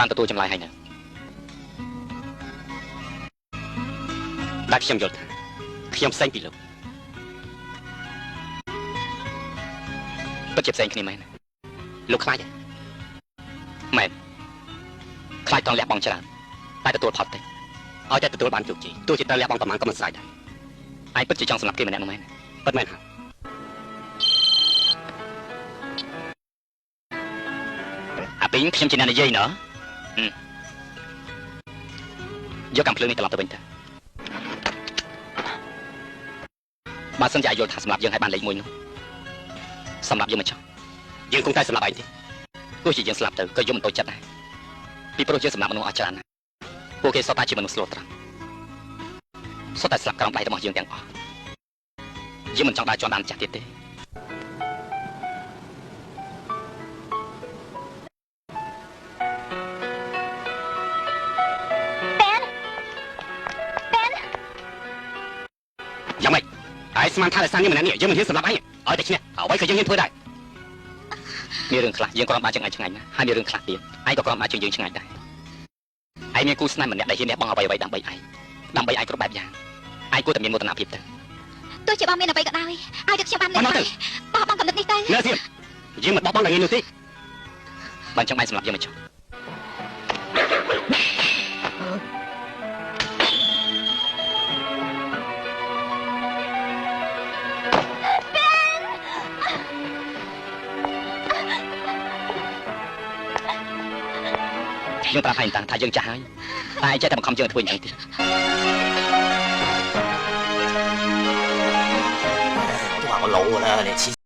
បានទទួលចម្លើយហើយណាបាទខ្ញុំយល់ថាខ្ញុំផ្សេងពីលោកពិតជាផ្សេងគ្នាមែនលោកខ្លាចទេមែនខ្លាចតង់លះបង់ច្រើនតែទទួលផុតទេឲ្យតែទទួលបានជោគជ័យទោះជាត្រូវលះបង់ប្រមាណក៏មិនស្ដាយដែរឯងពិតជាចង់សម្លាប់គេម្នាក់នោះមែនពិតមែនហ៎អាពីងខ្ញុំជាអ្នកនិយាយណ៎យកកាំភ្លើងនេះត្រឡប់ទៅវិញទៅបើសិនជាយល់ថាសម្រាប់យើងឲ្យបានលេខ1នោះសម្រាប់យើងមិនចោះយើងគង់តែសម្រាប់ឯងទេទោះជាយើងស្លាប់ទៅក៏យើងមិនតូចចិត្តដែរពីព្រោះយើងសម្រាប់មនុស្សអស់ច្រើនណាស់ពួកគេសុទ្ធតែជាមនុស្សស្លូតត្រង់សុទ្ធតែស្លាប់ក្រោមដៃរបស់យើងទាំងអស់យើងមិនចង់ដើរជាន់ដានចាស់ទៀតទេយ៉ាងម៉េចហើយស្មានថាសាននេះម្នាក់នេះយើងមិនហ៊ានសម្លាប់ឯងឲ្យតែឈ្នះអ្វីក៏យើងហ៊ានធ្វើដែរមានរឿងខ្លះយើងគ្រាន់តែឆ្ងាយឆ្ងាយណាហើយមានរឿងខ្លះទៀតឯងក៏គ្រាន់តែជាងយើងឆ្ងាយដែរឯងមានគូស្នេហ៍ម្នាក់ដែលហ៊ានលះបង់អ្វីៗដើម្បីឯងគ្រប់បែបយ៉ាងឯងគួរតែមានមោទនភាពទៅទោះជាបងមានអ្វីក៏ដោយឲ្យតែខ្ញុំបានលេងទៅបោះបង់កំណត់នេះទៅនៅទៀតយើងមិនបោះបង់ដល់ថ្ងៃនោះទេបានចឹងឯងសម្លាប់យើងមិនចោះយើងប្រាប់ឯងតាំងថាយើងចាស់ហើយតែឯងចេះតែបង្ខំយើងធ្វើយ៉ាងនេះទៀតទោះអ老了，连